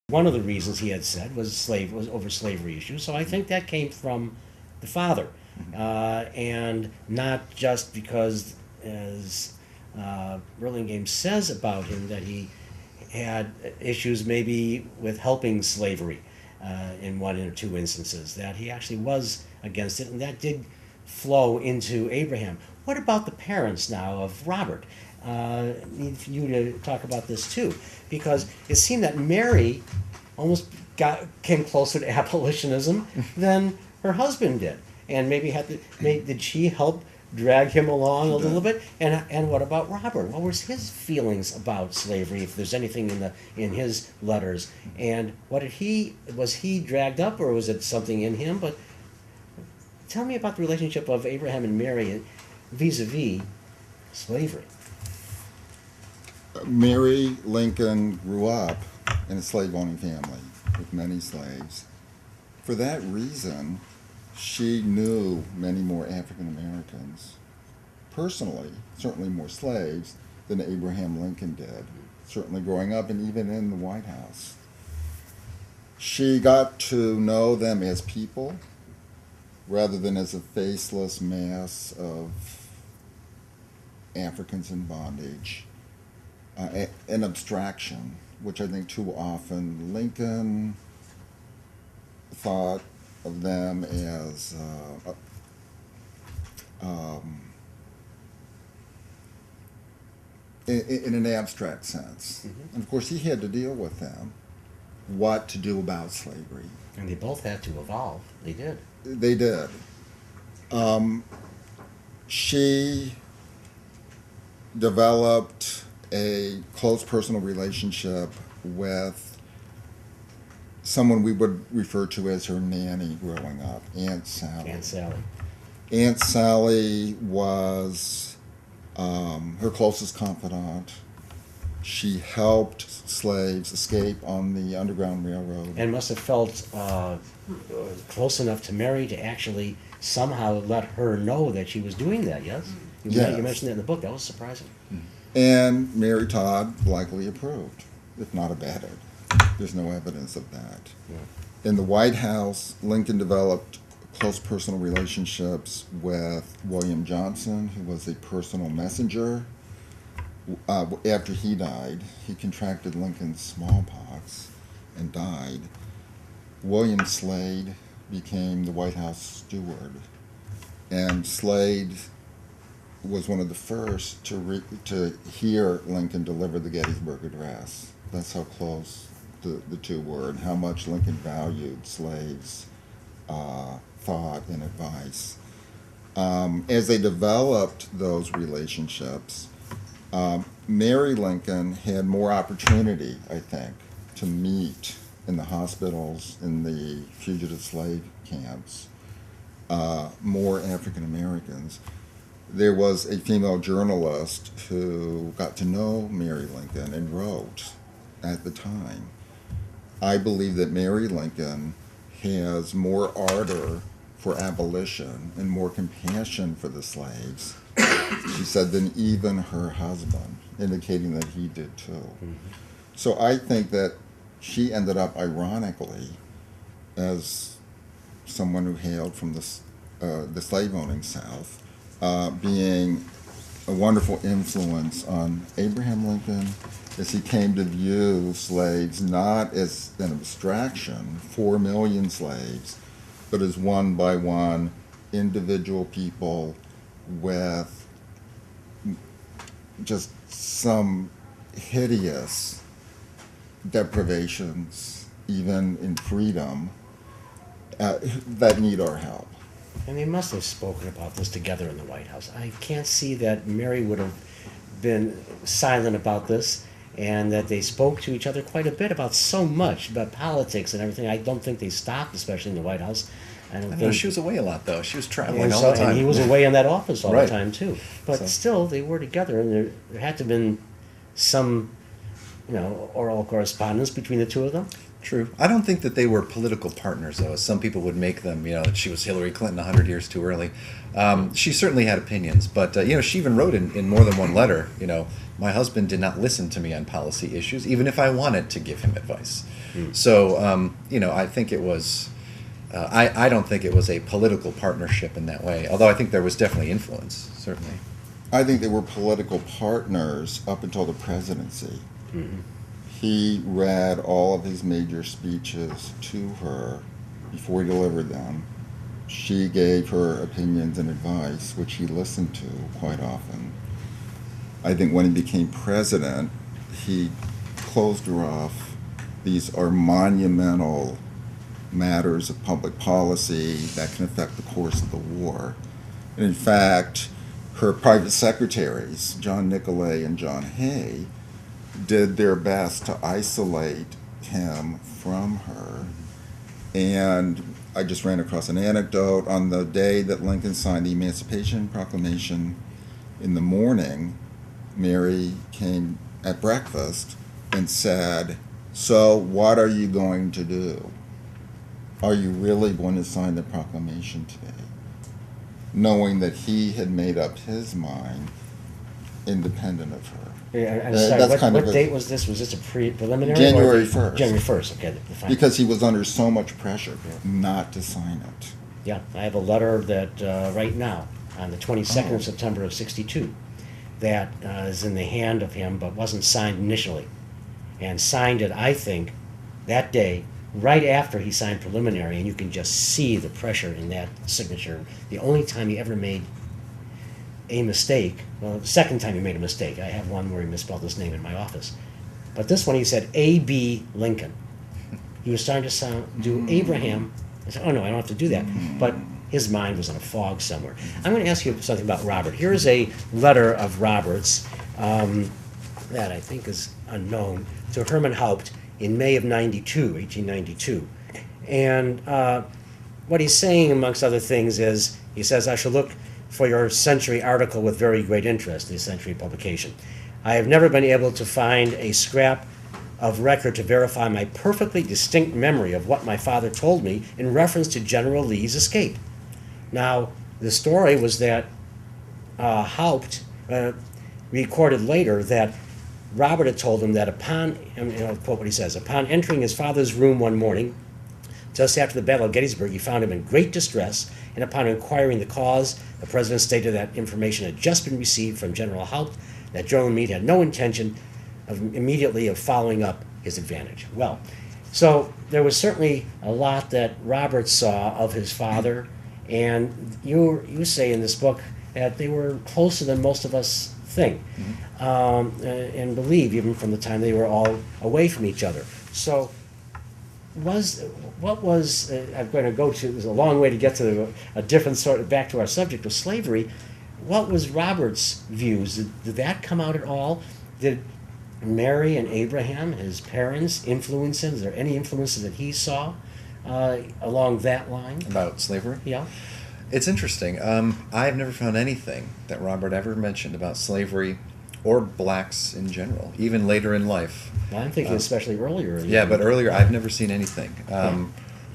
One of the reasons he had said was over slavery issues. So I think that came from the father, and not just because, as Burlingame says about him, that he had issues maybe with helping slavery in one or two instances, that he actually was against it, and that did flow into Abraham. What about the parents now of Robert? Need for you to talk about this too, because it seemed that Mary almost came closer to abolitionism than her husband did, and maybe did she help drag him along a little bit? And what about Robert? What was his feelings about slavery, if there's anything in his letters? And was he dragged up, or was it something in him? But tell me about the relationship of Abraham and Mary vis-a-vis slavery. Mary Lincoln grew up in a slave-owning family with many slaves. For that reason, she knew many more African Americans personally, certainly more slaves than Abraham Lincoln did, certainly growing up and even in the White House. She got to know them as people rather than as a faceless mass of Africans in bondage. An abstraction, which I think too often Lincoln thought of them as in an abstract sense. And of course he had to deal with them, what to do about slavery. And they both had to evolve. They did. They did. She developed a close personal relationship with someone we would refer to as her nanny growing up, Aunt Sally. Aunt Sally. Aunt Sally was her closest confidant. She helped slaves escape on the Underground Railroad. And must have felt close enough to Mary to actually somehow let her know that she was doing that, yes? Yes. You mentioned that in the book. That was surprising. And Mary Todd likely approved, if not abetted. There's no evidence of that. Yeah. In the White House, Lincoln developed close personal relationships with William Johnson, who was a personal messenger. After he died, he contracted Lincoln's smallpox and died. William Slade became the White House steward, and Slade was one of the first to hear Lincoln deliver the Gettysburg Address. That's how close the two were, and how much Lincoln valued Slade's thought and advice. As they developed those relationships, Mary Lincoln had more opportunity, I think, to meet in the hospitals, in the fugitive slave camps, more African Americans. There was a female journalist who got to know Mary Lincoln and wrote at the time, "I believe that Mary Lincoln has more ardor for abolition and more compassion for the slaves," she said, "than even her husband," indicating that he did too. Mm-hmm. So I think that she ended up, ironically, as someone who hailed from the slave-owning South, being a wonderful influence on Abraham Lincoln as he came to view slaves not as an abstraction, 4 million slaves, but as one by one individual people with just some hideous deprivations, even in freedom, that need our help. And they must have spoken about this together in the White House. I can't see that Mary would have been silent about this, and that they spoke to each other quite a bit about so much, about politics and everything. I don't think they stopped, especially in the White House. I know she was away a lot, though. She was traveling and all the time. And he was away in that office all Right. the time, too. But still, they were together, and there had to have been some oral correspondence between the two of them. True. I don't think that they were political partners, though, as some people would make them. That she was Hillary Clinton 100 years too early. She certainly had opinions, but she even wrote in more than one letter. My husband did not listen to me on policy issues, even if I wanted to give him advice. So, I think it was. I don't think it was a political partnership in that way. Although I think there was definitely influence, certainly. I think they were political partners up until the presidency. Mm-hmm. He read all of his major speeches to her before he delivered them. She gave her opinions and advice, which he listened to quite often. I think when he became president, he closed her off. These are monumental matters of public policy that can affect the course of the war. And in fact, her private secretaries, John Nicolay and John Hay, did their best to isolate him from her. And I just ran across an anecdote. On the day that Lincoln signed the Emancipation Proclamation, in the morning, Mary came at breakfast and said, "So what are you going to do? Are you really going to sign the proclamation today?" Knowing that he had made up his mind independent of her. I'm That's sorry, kind what of a- date was this? Was this a preliminary? January or 1st. January 1st, okay. Fine. Because he was under so much pressure not to sign it. Yeah, I have a letter that right now, on the 22nd Oh. of September of 62, that is in the hand of him, but wasn't signed initially. And signed it, I think, that day, right after he signed preliminary, and you can just see the pressure in that signature. The only time he ever made a mistake, well, the second time he made a mistake, I have one where he misspelled his name in my office. But this one he said A.B. Lincoln. He was starting to do Abraham. I said, oh no, I don't have to do that. But his mind was in a fog somewhere. I'm going to ask you something about Robert. Here's a letter of Robert's that I think is unknown, to Herman Haupt in May of 1892. And what he's saying, amongst other things, is, he says, "I shall look for your Century article with very great interest," the Century publication. "I have never been able to find a scrap of record to verify my perfectly distinct memory of what my father told me in reference to General Lee's escape." Now, the story was that Haupt recorded later that Robert had told him that upon, I'll quote what he says, "Upon entering his father's room one morning, just after the Battle of Gettysburg, he found him in great distress, and upon inquiring the cause, the president stated that information had just been received from General Haupt, that General Meade had no intention immediately of following up his advantage." Well, so there was certainly a lot that Robert saw of his father, and you say in this book that they were closer than most of us think, and believe, even from the time they were all away from each other. So I'm going to go to, there's a long way to get to a different sort of, back to our subject of slavery. What was Robert's views? Did that come out at all? Did Mary and Abraham, his parents, influence him? Is there any influences that he saw along that line? About slavery? Yeah. It's interesting. I've never found anything that Robert ever mentioned about slavery or blacks in general, even later in life. Well, I'm thinking especially earlier. Yeah, but earlier I've never seen anything.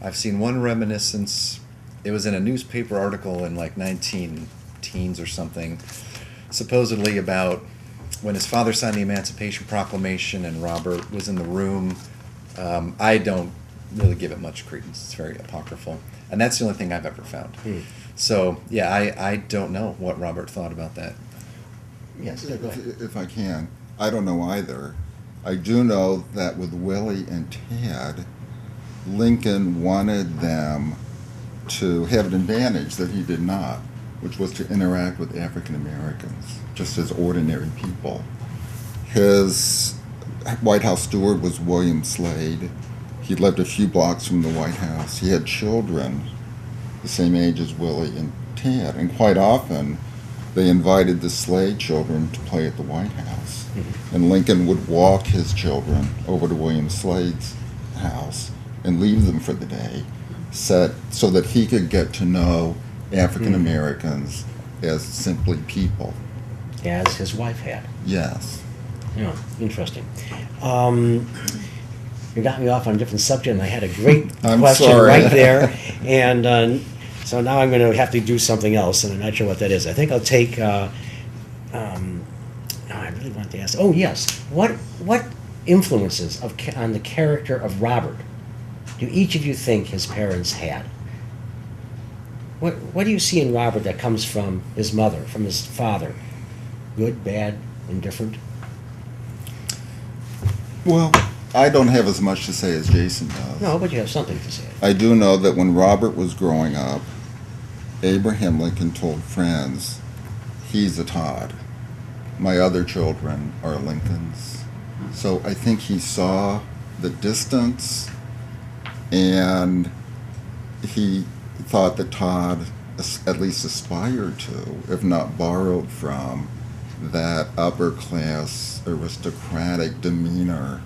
I've seen one reminiscence. It was in a newspaper article in like 19-teens or something, supposedly about when his father signed the Emancipation Proclamation and Robert was in the room. I don't really give it much credence. It's very apocryphal. And that's the only thing I've ever found. So, yeah, I don't know what Robert thought about that. Yes, go ahead. If I can, I don't know either. I do know that with Willie and Tad, Lincoln wanted them to have an advantage that he did not, which was to interact with African Americans, just as ordinary people. His White House steward was William Slade. He lived a few blocks from the White House. He had children the same age as Willie and Tad, and quite often they invited the Slade children to play at the White House. And Lincoln would walk his children over to William Slade's house and leave them for the day, so that he could get to know African Americans as simply people. As his wife had. Yes. Yeah, interesting. You got me off on a different subject, and I had a great I'm question sorry. right there. And so now I'm going to have to do something else, and I'm not sure what that is. I think I'll take. No, I really wanted to ask. Oh yes, what influences on the character of Robert do each of you think his parents had? What do you see in Robert that comes from his mother, from his father? Good, bad, indifferent? Well, I don't have as much to say as Jason does. No, but you have something to say. I do know that when Robert was growing up, Abraham Lincoln told friends, he's a Todd. My other children are Lincolns. So I think he saw the distance, and he thought that Todd at least aspired to, if not borrowed from, that upper class aristocratic demeanor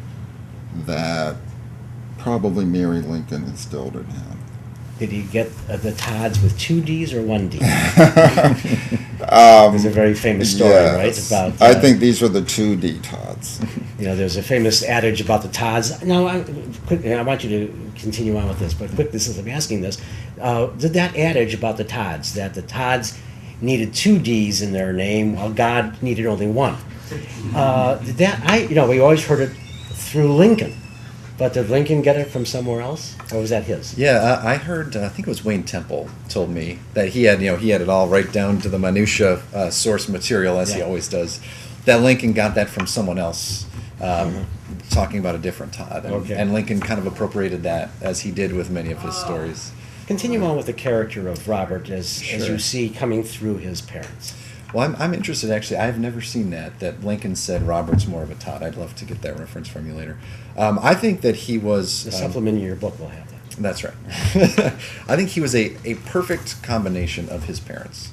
that probably Mary Lincoln instilled in him. Did he get the Todds with 2 Ds or 1 D? There's a very famous story, Yes. right? About I think these were the 2D Todds. there's a famous adage about the Todds. Now, I want you to continue on with this, but quick, this is I'm asking this. Did that adage about the Todds, that the Todds needed 2 Ds in their name while God needed only 1? We always heard it through Lincoln, but did Lincoln get it from somewhere else, or was that his? Yeah, I heard. I think it was Wayne Temple told me that he had it all right down to the minutia source material, as he Yeah. always does. That Lincoln got that from someone else, talking about a different Todd, Okay. and Lincoln kind of appropriated that, as he did with many of his stories. Continue on with the character of Robert as you Sure. see coming through his parents. Well, I'm interested, actually. I've never seen that Lincoln said Robert's more of a Todd. I'd love to get that reference from you later. I think that he was... The supplement in your book will have that. That's right. I think he was a perfect combination of his parents.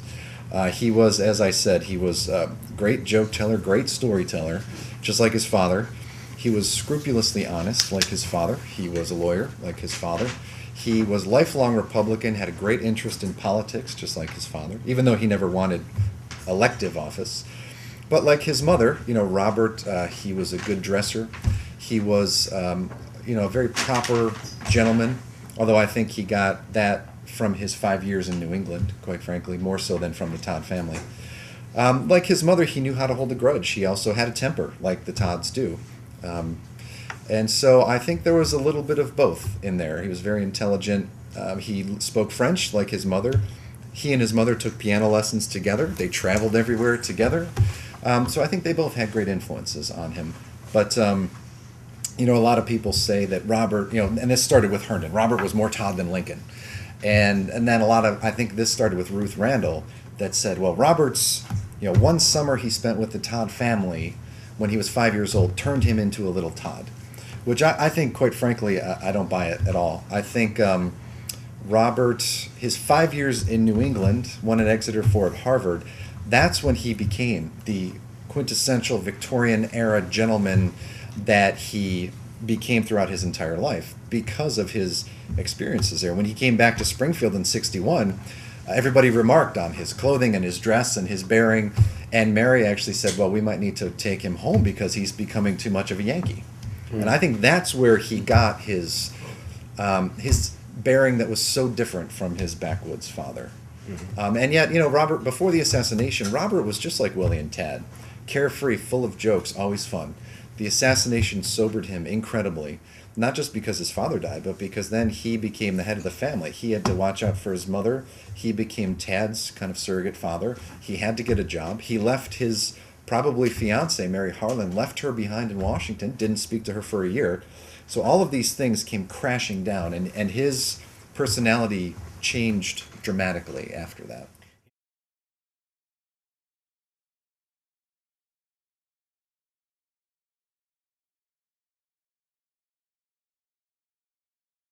He was, as I said, he was a great joke teller, great storyteller, just like his father. He was scrupulously honest, like his father. He was a lawyer, like his father. He was lifelong Republican, had a great interest in politics, just like his father, even though he never wanted elective office. But like his mother, Robert, he was a good dresser. He was, a very proper gentleman, although I think he got that from his 5 years in New England, quite frankly, more so than from the Todd family. Like his mother, he knew how to hold a grudge. He also had a temper, like the Todds do. And so I think there was a little bit of both in there. He was very intelligent. He spoke French, like his mother. He and his mother took piano lessons together. They traveled everywhere together. So I think they both had great influences on him. But, a lot of people say that Robert, and this started with Herndon. Robert was more Todd than Lincoln. And then I think this started with Ruth Randall, that said, well, Robert's, one summer he spent with the Todd family when he was 5 years old turned him into a little Todd, which I think, quite frankly, I don't buy it at all. I think Robert, his 5 years in New England, 1 at Exeter, 4 at Harvard, that's when he became the quintessential Victorian era gentleman that he became throughout his entire life because of his experiences there. When he came back to Springfield in '61, everybody remarked on his clothing and his dress and his bearing, and Mary actually said, well, we might need to take him home because he's becoming too much of a Yankee. And I think that's where he got his bearing that was so different from his backwoods father. And yet, Robert, before the assassination, Robert was just like Willie and Tad. Carefree, full of jokes, always fun. The assassination sobered him incredibly, not just because his father died, but because then he became the head of the family. He had to watch out for his mother. He became Tad's kind of surrogate father. He had to get a job. He left his probably fiancee, Mary Harlan, left her behind in Washington, didn't speak to her for a year. So all of these things came crashing down, and his personality changed dramatically after that.